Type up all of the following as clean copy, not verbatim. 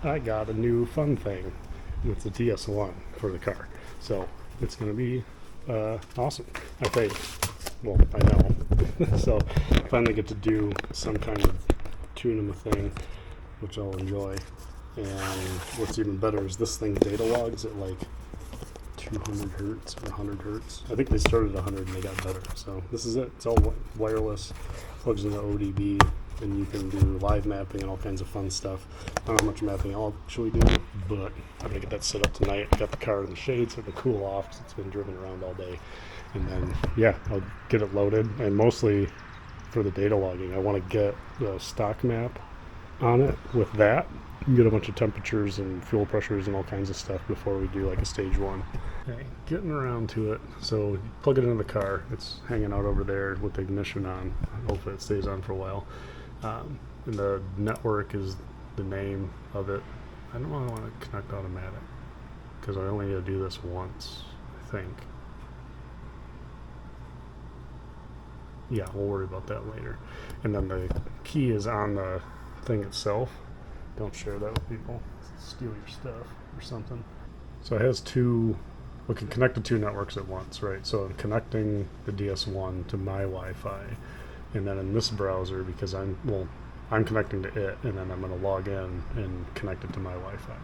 I got a new fun thing. It's a DS1 for the car. So it's going to be awesome, I think. Well, I know. So finally get to do some kind of tune thing, which I'll enjoy. And what's even better is this thing data logs at like 200 hertz or 100 hertz. I think they started at 100 and they got better. So this is it. It's all wireless, plugs into ODB, and you can do live mapping and all kinds of fun stuff. I don't know how much mapping I'll actually do, but I'm gonna get that set up tonight. I got the car in the shade so it'll cool off because it's been driven around all day. And then, yeah, I'll get it loaded. And mostly for the data logging, I want to get the stock map on it with that. Get a bunch of temperatures and fuel pressures and all kinds of stuff before we do like a stage one. Okay, getting around to it. So you plug it into the car. It's hanging out over there with the ignition on. Hopefully it stays on for a while. And the network is the name of it. I don't really want to connect automatic because I only need to do this once, I think. Yeah, we'll worry about that later. And then the key is on the thing itself. Don't share that with people. Steal your stuff or something. So it has we can connect the two networks at once, right? So I'm connecting the DS1 to my Wi-Fi. And then in this browser, because I'm connecting to it, and then I'm going to log in and connect it to my Wi-Fi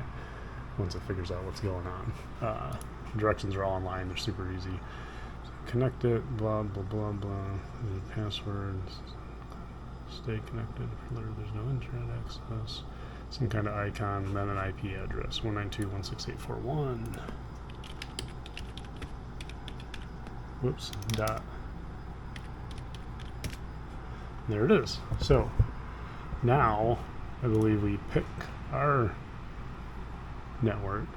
once it figures out what's going on. Directions are all online. They're super easy. So connect it, blah, blah, blah, blah. Passwords. Stay connected. There's no internet access. Some kind of icon, and then an IP address, 192.168.4.1. Whoops, dot. There it is. So now I believe we pick our network,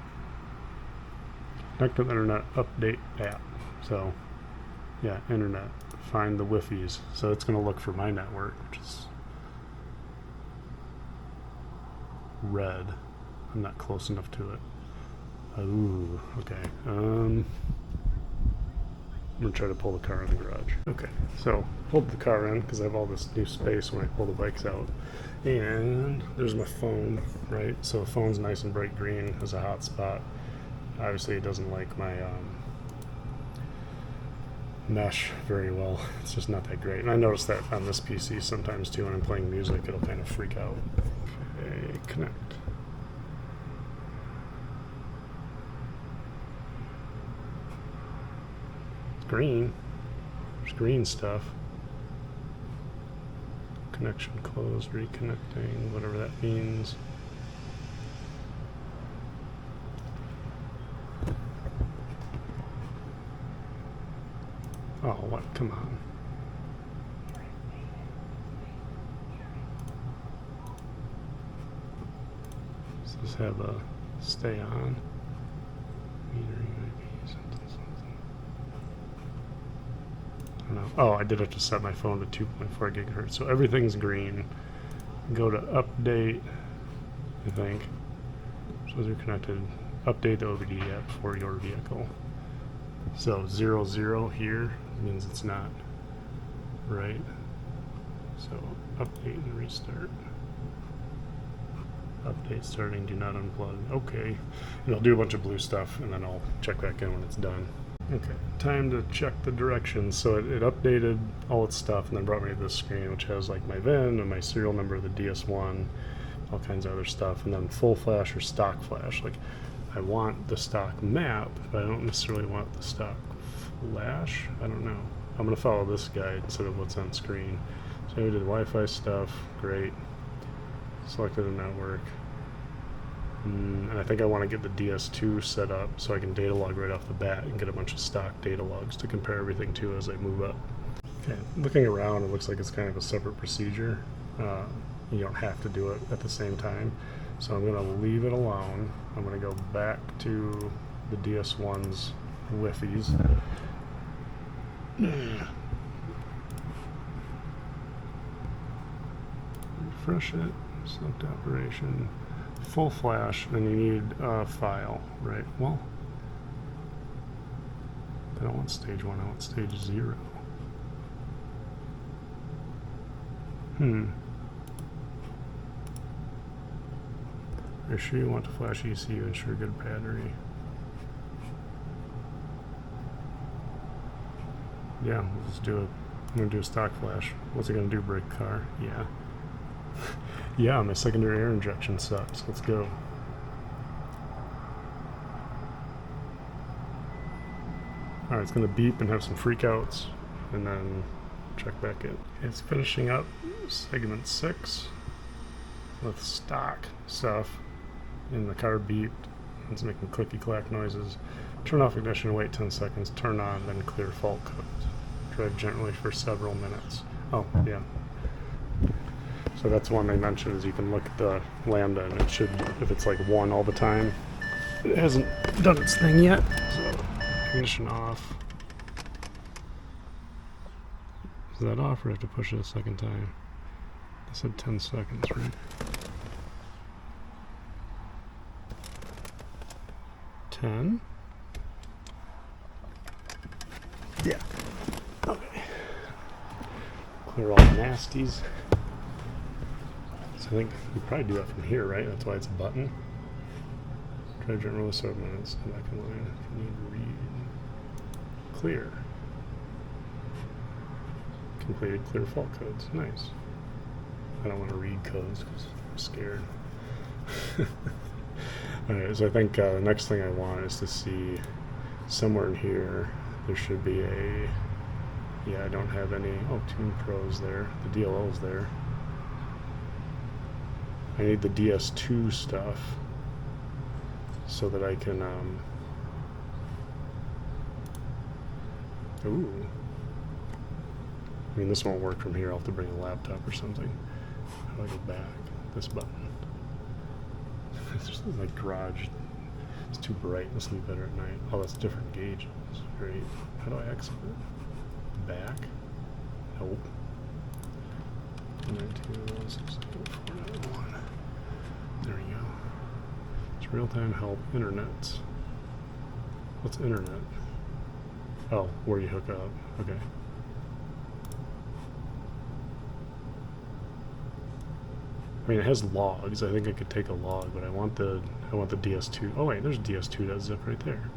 connect to the internet, update app. So yeah, internet, find the Wi-Fi's. So it's going to look for my network, which is red. I'm not close enough to it. Ooh, okay. I'm gonna try to pull the car in the garage. Okay, so pulled the car in because I have all this new space when I pull the bikes out. And there's my phone, right? So the phone's nice and bright green as a hotspot. Obviously it doesn't like my mesh very well. It's just not that great. And I noticed that on this PC sometimes too when I'm playing music, it'll kind of freak out. Okay, connect. Green. There's green stuff. Connection closed, reconnecting, whatever that means. Oh, what? Come on. Does this have a stay on? Metering IP, something. I don't know. Oh, I did have to set my phone to 2.4 gigahertz. So everything's green. Go to update, I think. So they're connected. Update the OBD app for your vehicle. So 00 here means it's not right. So update and restart. Update starting, do not unplug. Okay. And I'll do a bunch of blue stuff and then I'll check back in when it's done. Okay, time to check the directions. So it updated all its stuff and then brought me to this screen which has like my VIN and my serial number of the DS1, all kinds of other stuff, and then full flash or stock flash. Like I want the stock map, but I don't necessarily want the stock flash. I don't know. I'm gonna follow this guide instead of what's on screen. So we did Wi-Fi stuff, great. Selected a network. And I think I want to get the DS2 set up so I can data log right off the bat and get a bunch of stock data logs to compare everything to as I move up. Okay, looking around, it looks like it's kind of a separate procedure. You don't have to do it at the same time. So I'm going to leave it alone. I'm going to go back to the DS1's Wi-Fi's. Refresh it, select operation. Full flash, then you need a file, right? Well, I don't want stage 1, I want stage 0. Are you sure you want to flash ECU? Ensure good battery. Yeah, let's do it. I'm gonna do a stock flash. What's it gonna do? Break the car? Yeah. Yeah, my secondary air injection sucks. Let's go. Alright, it's gonna beep and have some freakouts, and then check back in. It's finishing up segment 6 with stock stuff, and the car beeped. It's making clicky clack noises. Turn off ignition, wait 10 seconds, turn on, then clear fault codes. Drive gently for several minutes. Oh, yeah. So that's one they mentioned, is you can look at the lambda, and it should, if it's like 1 all the time, it hasn't done its thing yet. So ignition off. Is that off, or I have to push it a second time? I said 10 seconds, right? 10. Yeah. Okay. Clear all the nasties. So I think you probably do that from here, right? That's why it's a button. Try to roll 7 minutes. Come back in line. If you need to read. Clear. Completed clear fault codes. Nice. I don't want to read codes because I'm scared. Alright, so I think the next thing I want is to see somewhere in here there should be a, yeah, I don't have any, oh, Tune Pro's there, the DLL's there. I need the DS2 stuff so that I can, ooh. I mean, this won't work from here. I'll have to bring a laptop or something. How do I go back? This button. It's just like garage. It's too bright. This will be better at night. Oh, that's different gauges. Great. How do I exit it? Back? Nope. 920674991. There you go. It's real-time help. Internet. What's internet? Oh, where you hook up. Okay. I mean, it has logs. I think I could take a log, but I want the DS2. Oh wait, there's DS2.zip right there.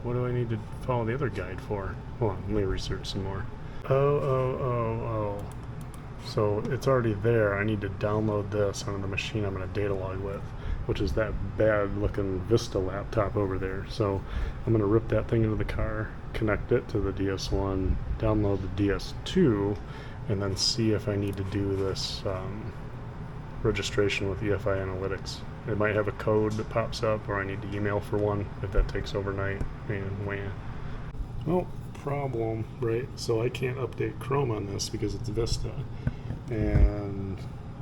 What do I need to follow the other guide for? Hold on, let me research some more. Oh. So it's already there. I need to download this onto the machine I'm going to data log with, which is that bad looking Vista laptop over there. So I'm going to rip that thing into the car, connect it to the DS1, download the DS2, and then see if I need to do this registration with EFI Analytics. It might have a code that pops up, or I need to email for one if that takes overnight. And when, well, problem, right? So I can't update Chrome on this because it's Vista, and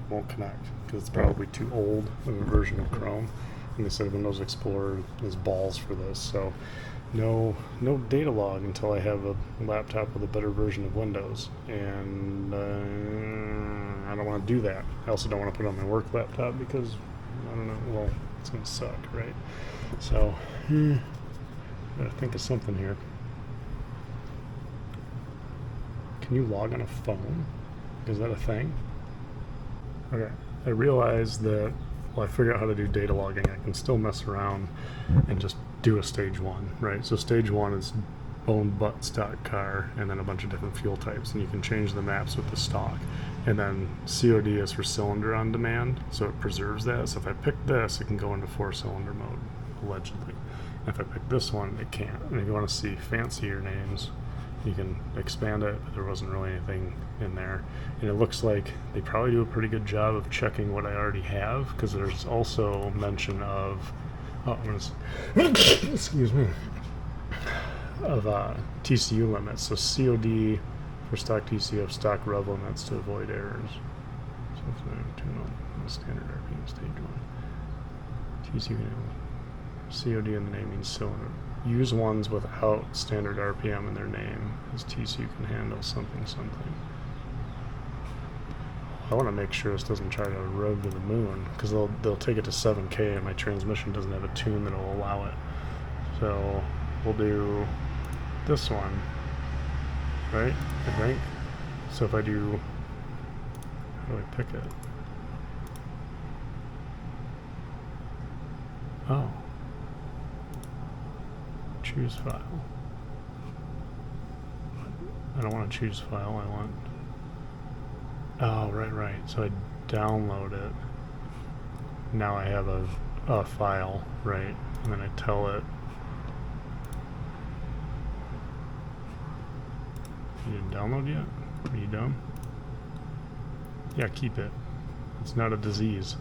won't connect because it's probably too old of a version of Chrome. And they said Windows Explorer is balls for this, so no data log until I have a laptop with a better version of Windows, and I don't want to do that. I also don't want to put it on my work laptop because I don't know, well, it's gonna suck, right? So gotta think of something here. Can you log on a phone? Is that a thing? Okay, I realized that, well, I figured out how to do data logging. I can still mess around and just do a stage 1, right? So stage 1 is bone butt stock car, and then a bunch of different fuel types, and you can change the maps with the stock. And then COD is for cylinder on demand, so it preserves that. So if I pick this, it can go into 4-cylinder mode, allegedly. And if I pick this one, it can't. And if you want to see fancier names, you can expand it, but there wasn't really anything in there. And it looks like they probably do a pretty good job of checking what I already have, because there's also mention of, excuse me, of TCU limits. So COD for stock TCU of stock rev limits to avoid errors. So if I tune on standard RPM stage 1. TCU COD in the name means cylinder. Use ones without standard RPM in their name, as TCU can handle something. I want to make sure this doesn't try to rev to the moon, because they'll take it to 7K and my transmission doesn't have a tune that'll allow it. So we'll do this one, right? I think. So if I do, how do I pick it? Oh. Choose file. I don't want to choose file, I want... Oh, right. So I download it. Now I have a file, right? And then I tell it... You didn't download yet? Are you done? Yeah, keep it. It's not a disease.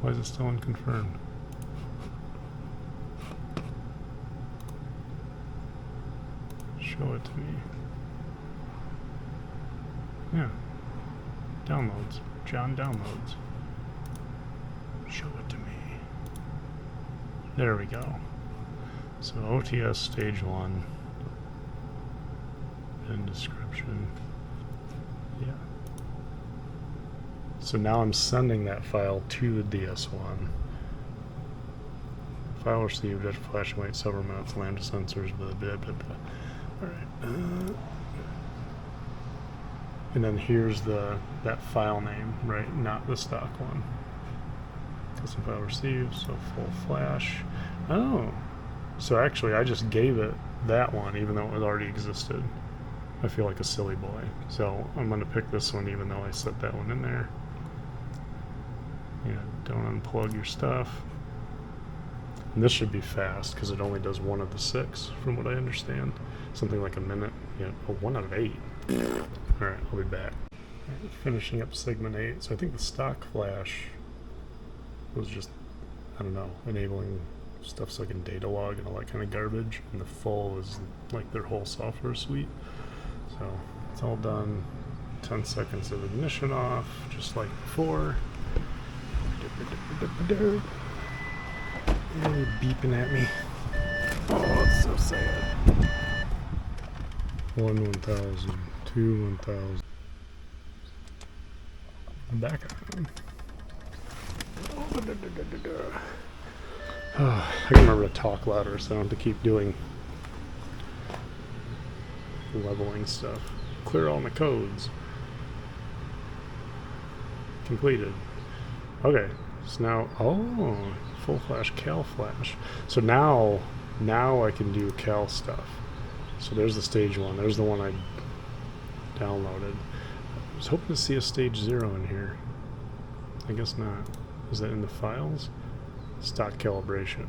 Why is it still unconfirmed? Show it to me. Yeah. Downloads. John downloads. Show it to me. There we go. So OTS stage 1. And description. Yeah. So now I'm sending that file to the DS1. File received after flashing wait several minutes, lambda sensors, blah, blah, blah, blah. Alright. And then here's that file name, right? Not the stock one. Custom file received, so full flash. Oh. So actually I just gave it that one even though it already existed. I feel like a silly boy. So I'm going to pick this one even though I set that one in there. Yeah, don't unplug your stuff. And this should be fast because it only does 1 of the 6 from what I understand. Something like a minute. Yeah, oh, 1 out of 8. Alright, I'll be back. Right, finishing up segment 8. So I think the stock flash was just, I don't know, enabling stuff so I can data log and all that kind of garbage. And the full is like their whole software suite. So it's all done. 10 seconds of ignition off, just like before. You're beeping at me. Oh, it's so sad. 1,000, 1,000. I'm back on. Oh, I can remember to talk louder so I don't have to keep doing leveling stuff. Clear all my codes. Completed. Okay, so now, oh, full flash, cal flash. So now I can do cal stuff. So there's the stage 1. There's the one I downloaded. I was hoping to see a stage 0 in here. I guess not. Is that in the files? Stock calibration.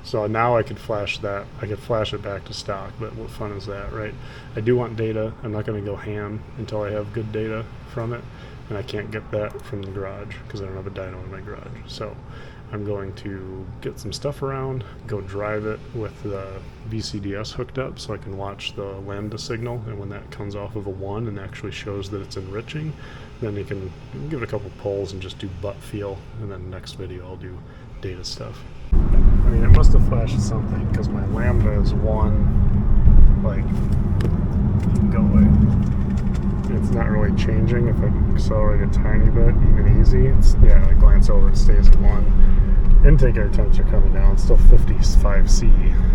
So now I could flash that. I could flash it back to stock, but what fun is that, right? I do want data. I'm not going to go ham until I have good data from it, and I can't get that from the garage because I don't have a dyno in my garage. So I'm going to get some stuff around, go drive it with the VCDS hooked up so I can watch the lambda signal, and when that comes off of a 1 and actually shows that it's enriching, then you can give it a couple pulls and just do butt feel, and then next video I'll do data stuff. I mean, it must have flashed something because my lambda is 1, like, you can go away. It's not really changing. If I accelerate a tiny bit, even easy, it's, yeah, I glance over, it stays at 1. Intake air temps are coming down, it's still 55C,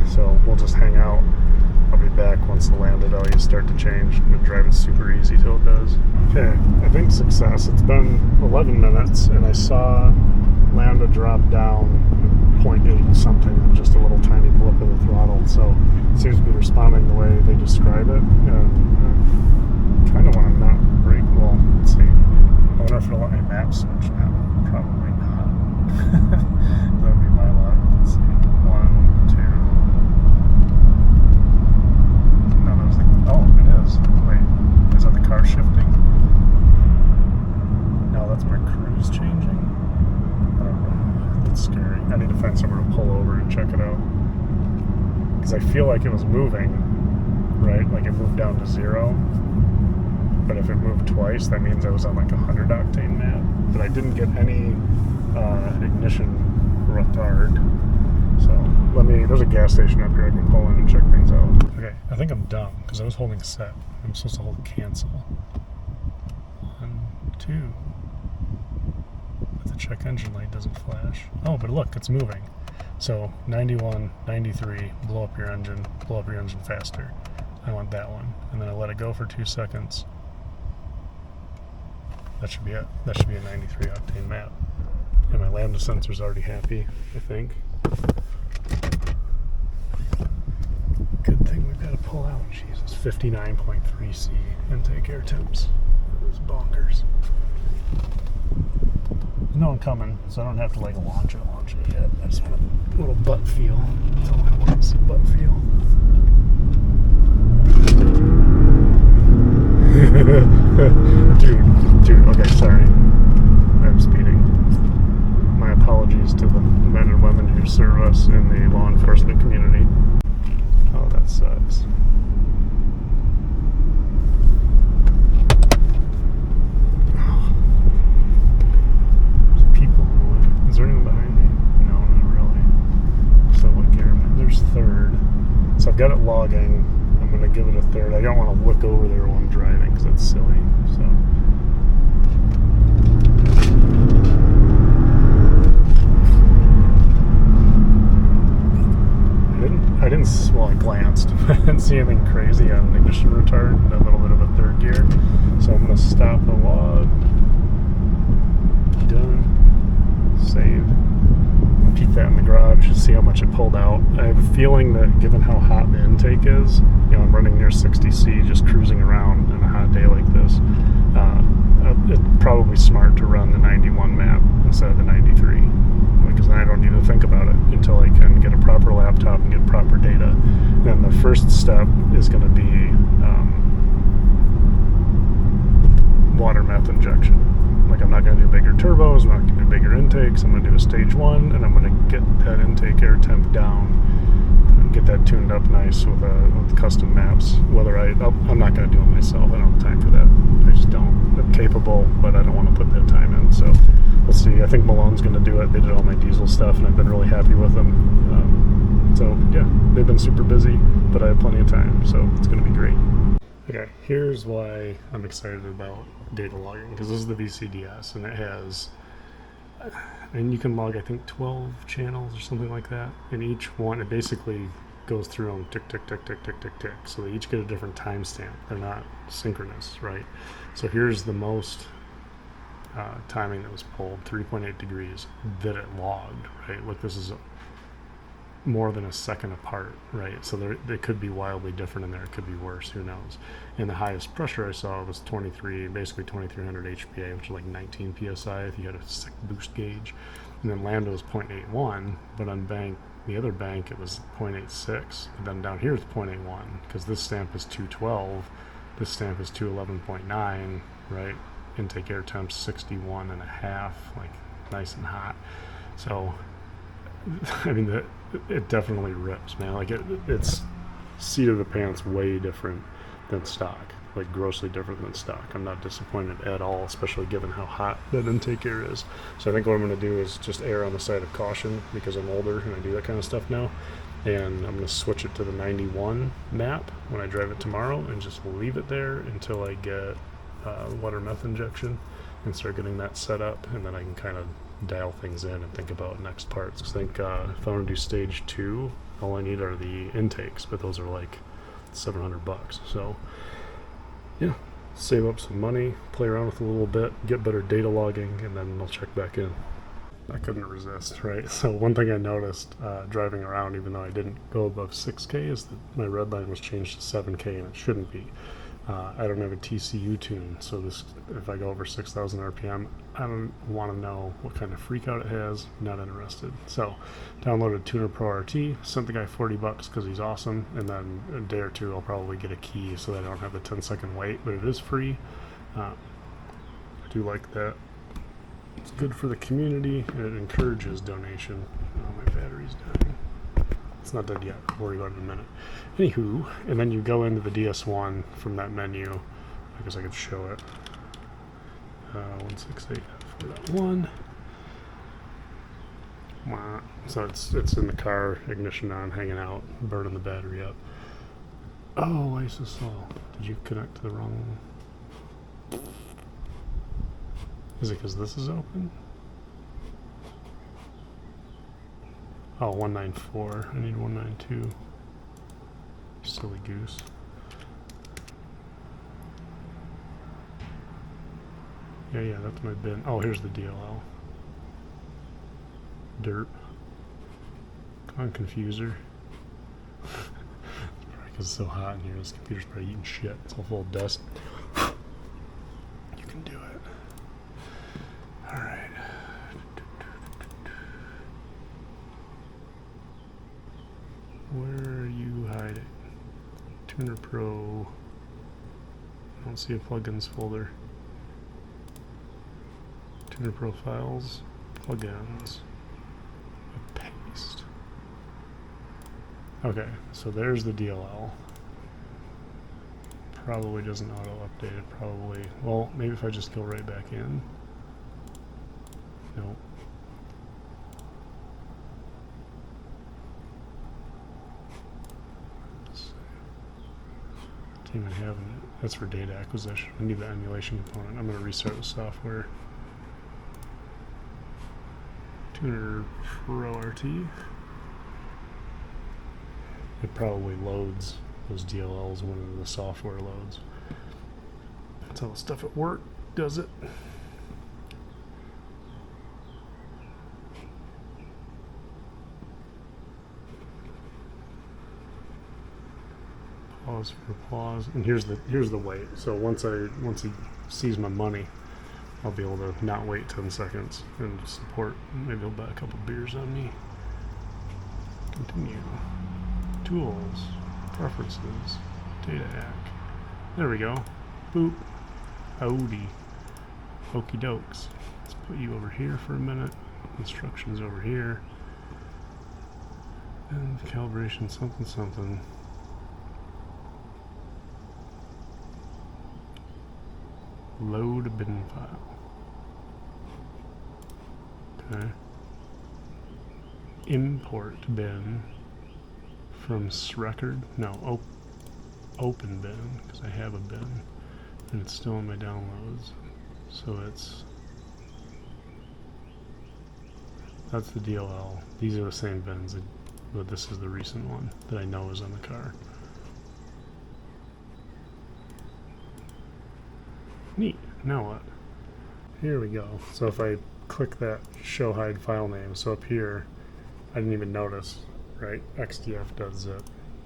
so we'll just hang out. I'll be back once the lambda values start to change. I'm going to drive it super easy till it does. Okay, I think success. It's been 11 minutes, and I saw lambda drop down 0.8 something, just a little tiny blip of the throttle, so it seems to be responding the way they describe it. I kind of want to not brake. Well, let's see. I wonder if it'll let me map switch now. Probably not. That would be my luck. Let's see. 1, 2. No, that was the... Oh, it is. Wait, is that the car shifting? No, that's my cruise changing. I don't know. That's scary. I need to find somewhere to pull over and check it out. Because I feel like it was moving, right? Like it moved down to 0. But if it moved twice, that means I was on like 100 octane map. But I didn't get any ignition retard. So there's a gas station up here I can pull in and check things out. Okay, I think I'm dumb because I was holding set. I'm supposed to hold cancel. 1, 2. But the check engine light doesn't flash. Oh, but look, it's moving. So 91, 93, blow up your engine faster. I want that one. And then I let it go for 2 seconds. that should be it. That should be a 93 octane map. And my lambda sensor's already happy, I think. Good thing we've got to pull out. Jesus, 59.3 C intake air temps. That is bonkers. There's no one coming, so I don't have to like launch it yet. I just want a little butt feel. That's all I want is a butt feel. dude, okay, sorry. I'm speeding. My apologies to the men and women who serve us in the law enforcement community. Oh, that sucks. There's people in the way. Is there anyone behind me? No, not really. So what gear am I? There's third. So I've got it logging. I'm going to give it a third. I don't want to look over there while I'm driving because that's silly. So. Well, I glanced. I didn't see anything crazy on ignition retard, a little bit of a third gear. So I'm going to stop the log. Done. Save. Keep that in the garage to see how much it pulled out. I have a feeling that given how hot the intake is, I'm running near 60C, just cruising around on a hot day like this, it's probably smart to run the 91 map instead of the 93. Because then I don't need to think about it until I can get a proper laptop and get proper data. Then the first step is going to be water meth injection. Like I'm not going to do bigger turbos, I'm not going to do bigger intakes, I'm going to do a stage 1 and I'm going to get that intake air temp down and get that tuned up nice with custom maps. I'm not going to do it myself, I don't have time for that. I just don't. I'm capable, but I don't want to put that time in, so we'll see. I think Malone's going to do it. They did all my diesel stuff, and I've been really happy with them. So, yeah, they've been super busy, but I have plenty of time, so it's going to be great. Okay, here's why I'm excited about data logging, because this is the VCDS, and it has, and you can log, I think, 12 channels or something like that, and each one, it basically goes through them tick, tick, tick, tick, tick, tick, tick, so they each get a different timestamp. They're not synchronous, right? So here's the most timing that was pulled, 3.8 degrees, that it logged, right? Look, this is more than a second apart, right? So they could be wildly different in there. It could be worse, who knows? And the highest pressure I saw was basically 2300 HPA, which is like 19 PSI if you had a sick boost gauge. And then Lambda was 0.81, but on the other bank, it was 0.86. And then down here it's 0.81, because this stamp is 212, this stamp is 211.9, right? Intake air temps 61 and a half, like nice and hot. So, I mean, it definitely rips, man. Like it's seat of the pants way different than stock, like grossly different than stock. I'm not disappointed at all, especially given how hot that intake air is. So I think what I'm going to do is just err on the side of caution because I'm older and I do that kind of stuff now. And I'm going to switch it to the 91 map when I drive it tomorrow and just leave it there until I get water meth injection and start getting that set up, and then I can kind of dial things in and think about next parts. Because I think if I want to do stage 2, all I need are the intakes, but those are like $700. So yeah, save up some money, play around with it a little bit, get better data logging, and then I'll check back in. I couldn't resist, right? So one thing I noticed driving around, even though I didn't go above 6K, is that my red line was changed to 7K, and it shouldn't be. I don't have a TCU tune, so if I go over 6,000 RPM, I don't want to know what kind of freak out it has. Not interested. So, downloaded Tuner Pro RT, sent the guy $40 because he's awesome, and then a day or two I'll probably get a key so that I don't have the 10-second wait, but it is free. I do like that. It's good for the community, and it encourages donation. Oh, my battery's dying. It's not dead yet. I'll worry about it in a minute. Anywho, and then you go into the DS1 from that menu. I guess I could show it. 168.4.1. Wow. So it's in the car, ignition on, hanging out, burning the battery up. Oh, isosol. Did you connect to the wrong one? Is it because this is open? Oh, 194. I need 192. Silly goose. Yeah, that's my bin. Oh, here's the DLL. Dirt. Come on, confuser. Because it's so hot in here, this computer's probably eating shit. It's all full of dust. You can do it. Alright. Where are you hiding? Tuner Pro. I don't see a plugins folder. Tuner Pro files, plugins, paste. Okay, so there's the DLL. Probably doesn't auto update it, probably. Well, maybe if I just go right back in. Nope. Can't even have it. That's for data acquisition. I need the emulation component. I'm going to restart the software. Tuner Pro RT. It probably loads those DLLs when the software loads. That's how the stuff at work does it. Pause for applause. And here's the wait. So once he sees my money, I'll be able to not wait 10 seconds and support. Maybe he'll buy a couple beers on me. Continue. Tools. Preferences. Data act. There we go. Boop. Audi. Okie dokes. Let's put you over here for a minute. Instructions over here. And calibration something something. Load bin file. Okay. Import bin from record. No, open bin, because I have a bin, and it's still in my downloads. So that's the DLL. These are the same bins, but this is the recent one that I know is on the car. Neat. Now what? Here we go. So if I click that show hide file name, so up here, I didn't even notice, right? XDF does it.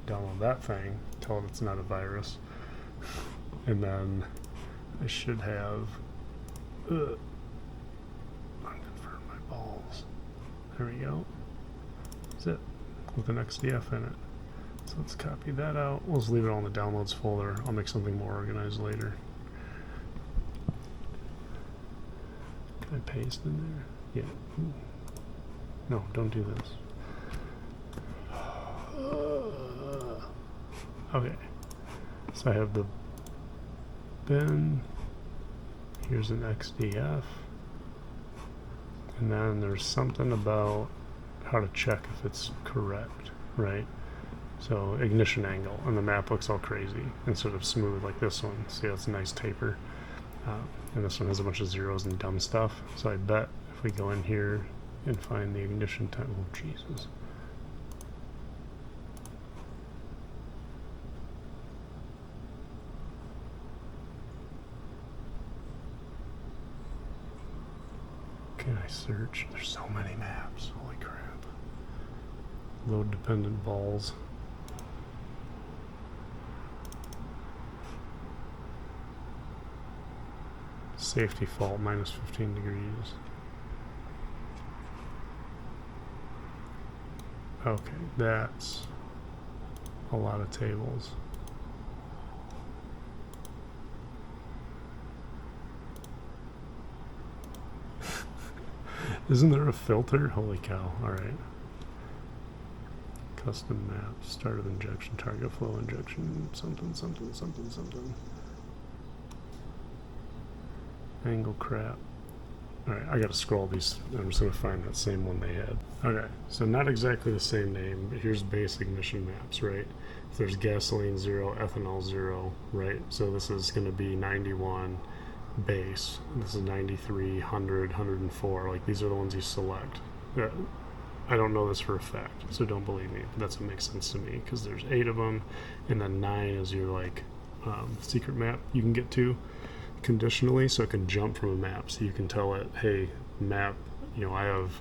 Download that thing, tell it it's not a virus, and then I should have unconfirm my balls. There we go. That's it. With an XDF in it. So let's copy that out. We'll just leave it all in the downloads folder. I'll make something more organized later. Can I paste in there? Yeah. Ooh. No, don't do this. Okay. So I have the bin. Here's an XDF. And then there's something about how to check if it's correct, right? So ignition angle, and the map looks all crazy instead of smooth like this one. See, that's a nice taper. And this one has a bunch of zeros and dumb stuff. So I bet if we go in here and find the ignition time, oh Jesus. Can I search? There's so many maps. Holy crap. Load dependent balls. Safety fault, minus 15 degrees. Okay, that's a lot of tables. Isn't there a filter? Holy cow, alright. Custom map, start of injection, target flow injection, something, something, something, something. Angle crap. Alright, I gotta scroll these. I'm just gonna find that same one they had. Okay, so not exactly the same name, but here's base ignition maps, right? If there's gasoline 0, ethanol 0, right? So this is gonna be 91 base. This is 93, 100, 104. Like, these are the ones you select. I don't know this for a fact, so don't believe me, but that's what makes sense to me, because there's 8 of them, and then 9 is your, like, secret map you can get to. conditionally, so it can jump from a map. So you can tell it, hey, map, I have,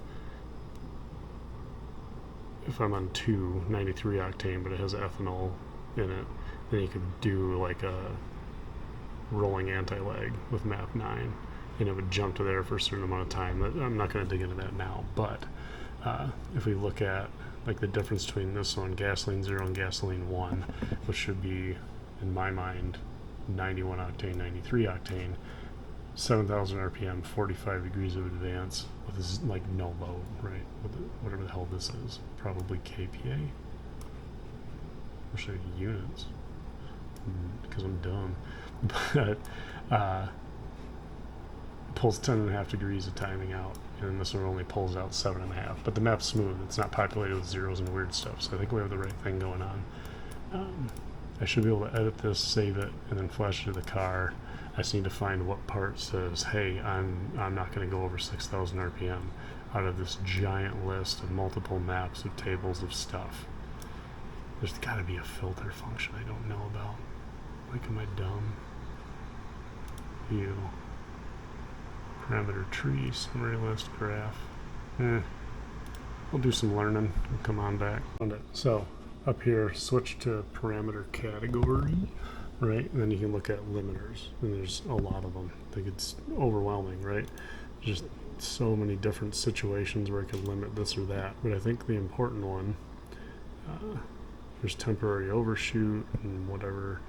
if I'm on 93 octane, but it has ethanol in it, then you could do like a rolling anti-lag with map 9, and it would jump to there for a certain amount of time. I'm not going to dig into that now, but if we look at like the difference between this one, gasoline 0 and gasoline 1, which should be, in my mind, 91 octane, 93 octane, 7,000 RPM, 45 degrees of advance with this like no load, right? Whatever the hell this is, probably KPA. Or should I units? Because I'm dumb. But pulls 10.5 degrees of timing out, and this one only pulls out 7.5. But the map's smooth; it's not populated with zeros and weird stuff. So I think we have the right thing going on. I should be able to edit this, save it, and then flash it to the car. I just need to find what part says, hey, I'm not going to go over 6,000 RPM out of this giant list of multiple maps of tables of stuff. There's got to be a filter function I don't know about. Like, am I dumb? View. Parameter tree, summary list, graph. We'll do some learning and come on back. So, up here, switch to parameter category, right? And then you can look at limiters, and there's a lot of them. I think it's overwhelming, right? Just so many different situations where I can limit this or that. But I think the important one, there's temporary overshoot and whatever,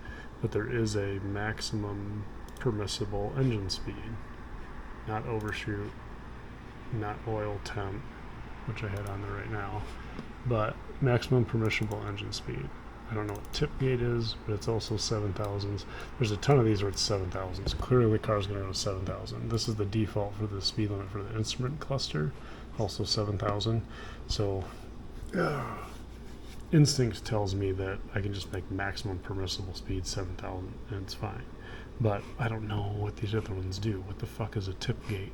but there is a maximum permissible engine speed. Not overshoot, not oil temp, which I had on there right now, but maximum permissible engine speed. I don't know what tip gate is, but it's also 7,000s. There's a ton of these where it's 7,000s. Clearly the car's going to go to 7,000. This is the default for the speed limit for the instrument cluster, also 7,000. So instinct tells me that I can just make maximum permissible speed 7,000 and it's fine. But I don't know what these other ones do. What the fuck is a tip gate?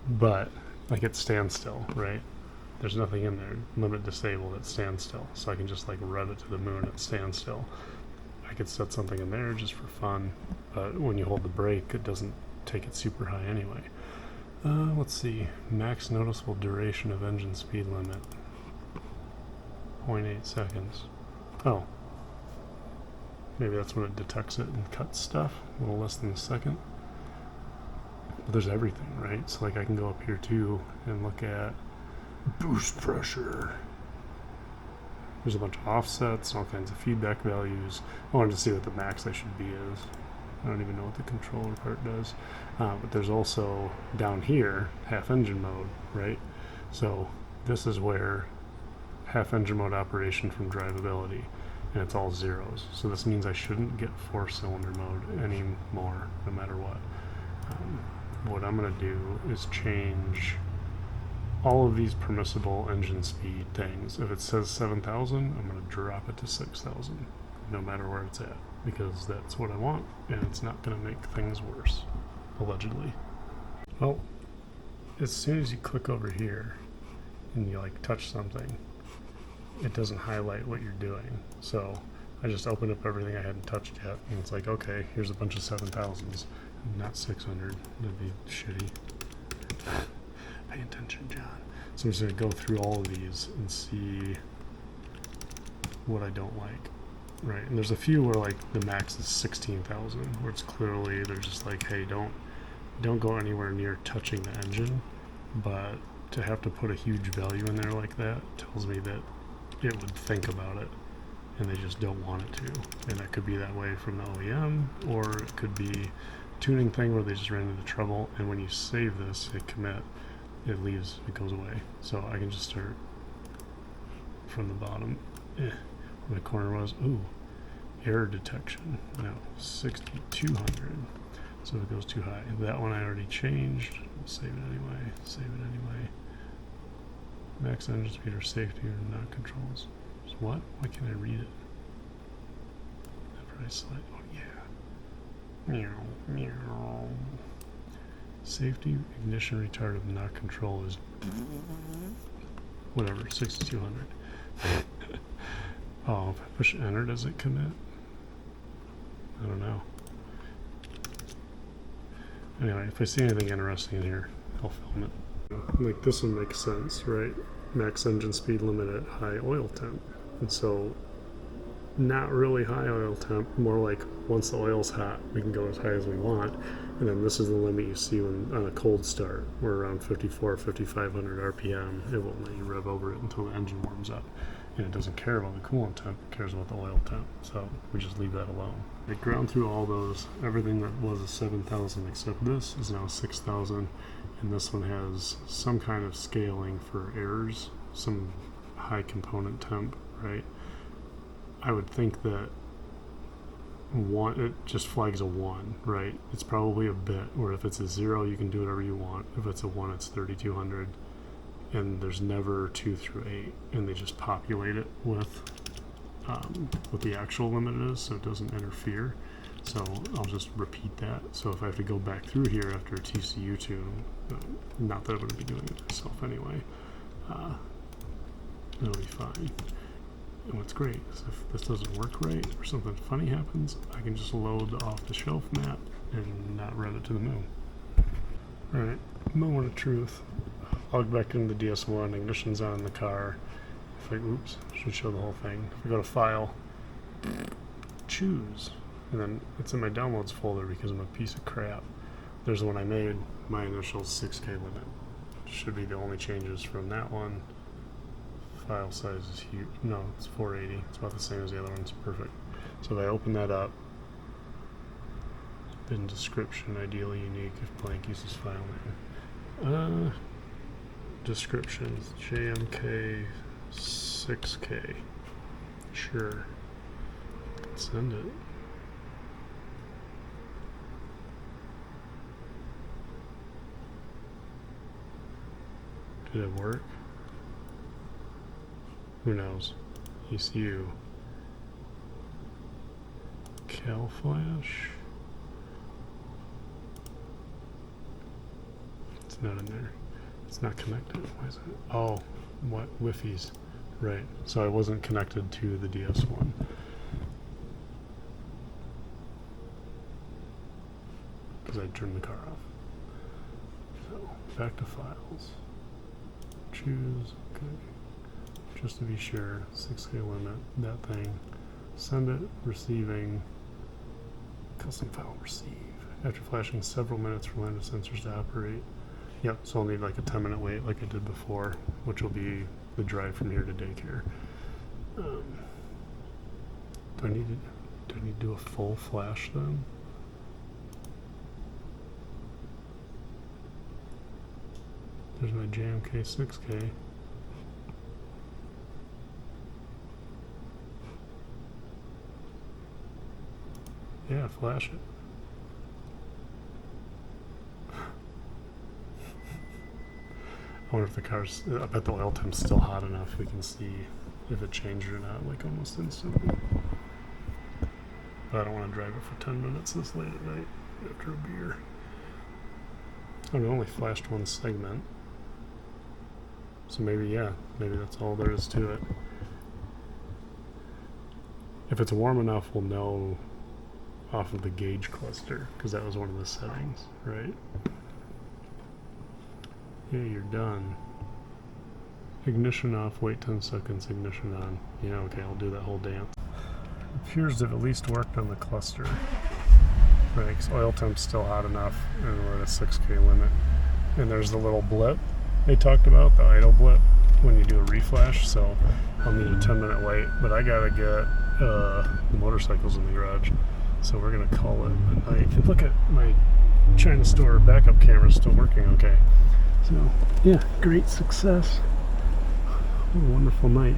But like it stands still, right? There's nothing in there. Limit disabled at standstill. So I can just like rev it to the moon at standstill. I could set something in there just for fun. But when you hold the brake, it doesn't take it super high anyway. Let's see. Max noticeable duration of engine speed limit. 0.8 seconds. Oh. Maybe that's when it detects it and cuts stuff. A little less than a second. But there's everything, right? So like I can go up here too and look at boost pressure. There's a bunch of offsets and all kinds of feedback values. I wanted to see what the max I should be is. I don't even know what the controller part does. But there's also down here half engine mode, right? So this is where half engine mode operation from drivability, and it's all zeros. So this means I shouldn't get 4-cylinder mode anymore, no matter what. What I'm going to do is change all of these permissible engine speed things. If it says 7,000, I'm going to drop it to 6,000, no matter where it's at, because that's what I want, and it's not going to make things worse, allegedly. Well, as soon as you click over here and you like touch something, it doesn't highlight what you're doing. So I just opened up everything I hadn't touched yet, and it's like, okay, here's a bunch of 7,000s, not 600. That'd be shitty. Pay attention, John. So I'm just going to go through all of these and see what I don't like. Right, and there's a few where like the max is 16,000, where it's clearly they're just like, hey, don't go anywhere near touching the engine. But to have to put a huge value in there like that tells me that it would think about it, and they just don't want it to. And that could be that way from the OEM, or it could be a tuning thing where they just ran into trouble, and when you save this, hit commit, it leaves, it goes away. So I can just start from the bottom. Where the corner was, ooh, error detection, no, 6,200. So if it goes too high. That one I already changed. We'll save it anyway. Max engine speed or safety or not controls. So what? Why can't I read it? After I select, oh yeah. Meow, meow. Safety, ignition retardant, not control is whatever, 6,200. Oh, if I push enter, does it commit? I don't know. Anyway, if I see anything interesting in here, I'll film it. Like this one makes sense, right? Max engine speed limit at high oil temp. And so not really high oil temp, more like once the oil's hot, we can go as high as we want. And then this is the limit you see when on a cold start. We're around 5,500 RPM. It won't let you rev over it until the engine warms up. And it doesn't care about the coolant temp, it cares about the oil temp. So we just leave that alone. I ground through all those. Everything that was a 7,000 except this is now 6,000. And this one has some kind of scaling for errors, some high component temp, right? I would think that it just flags a 1, right? It's probably a bit, or if it's a 0, you can do whatever you want. If it's a 1, it's 3,200. And there's never 2 through 8, and they just populate it with what the actual limit is, so it doesn't interfere. So I'll just repeat that. So if I have to go back through here after a TCU tune, not that I'm going to be doing it myself anyway, it'll be fine. And what's great is if this doesn't work right or something funny happens, I can just load the off-the-shelf map and not rev it to the moon. Alright, moment of truth. Log back into the DS1, ignition's on in the car. If I, oops, should show the whole thing. If I go to File, Choose, and then it's in my Downloads folder because I'm a piece of crap. There's the one I made, my initial 6K limit. Should be the only changes from that one. File size is huge. No, it's 480. It's about the same as the other ones. Perfect. So if I open that up, then description, ideally unique if blank uses file name. Descriptions, JMK 6K. Sure. Send it. Did it work? Who knows? ECU. Cal Flash. It's not in there. It's not connected. Why is it? Oh, what? Wi-Fi's. Right. So I wasn't connected to the DS1. Because I turned the car off. So, back to files. Choose. Okay. Just to be sure, 6K limit, that thing. Send it, receiving, custom file receive. After flashing several minutes for line of sensors to operate. Yep, so I'll need like a 10-minute wait like I did before, which will be the drive from here to daycare. Do I need to do a full flash then? There's my JMK 6K. Yeah, flash it. I wonder if the car's, I bet the oil temp's still hot enough we can see if it changed or not, like almost instantly. But I don't want to drive it for 10 minutes this late at night after a beer. Oh, it only flashed one segment. So maybe, yeah, maybe that's all there is to it. If it's warm enough, we'll know off of the gauge cluster, because that was one of the settings, right? Yeah, you're done. Ignition off, wait 10 seconds, ignition on. Yeah, okay, I'll do that whole dance. It appears to have at least worked on the cluster. Right, because oil temp's still hot enough, and we're at a 6K limit. And there's the little blip they talked about, the idle blip, when you do a reflash, so I'll need a 10-minute wait, but I gotta get the motorcycles in the garage. So we're going to call it a night. And look at my China store backup camera still working okay. So, yeah, great success. What a wonderful night.